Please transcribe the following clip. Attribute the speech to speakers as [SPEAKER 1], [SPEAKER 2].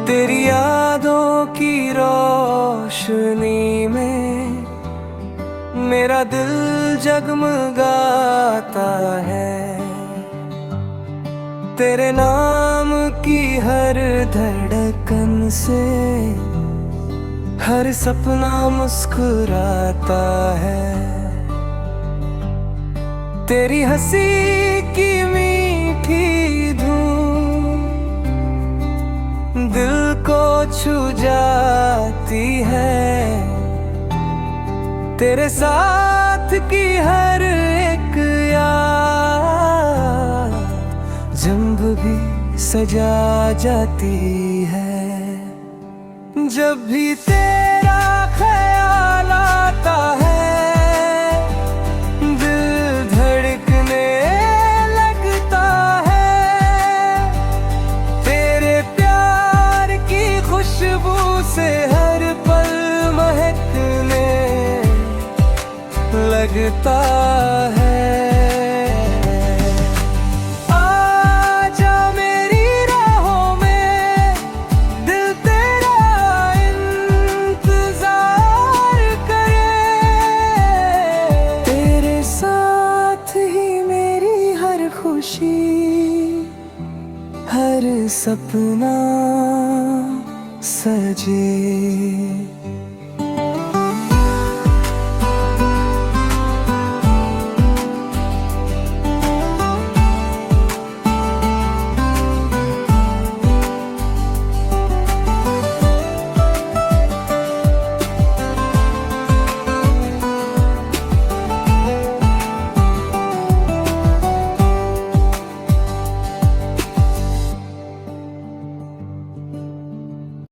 [SPEAKER 1] तेरी यादों की रोशनी में मेरा दिल जगमगाता है। तेरे नाम की हर धड़कन से हर सपना मुस्कुराता है। तेरी हंसी की मीठी धूम दिल को छू जाती है। तेरे साथ की हर एक याद जंब भी सजा जाती है। जब भी तेरा ख्याल आता है दिल धड़कने लगता है। तेरे प्यार की खुशबू से हर पल महकने लगता है। आजा मेरी राहों में दिल तेरा इंतजार करे। तेरे साथ ही मेरी हर खुशी हर सपना सजे।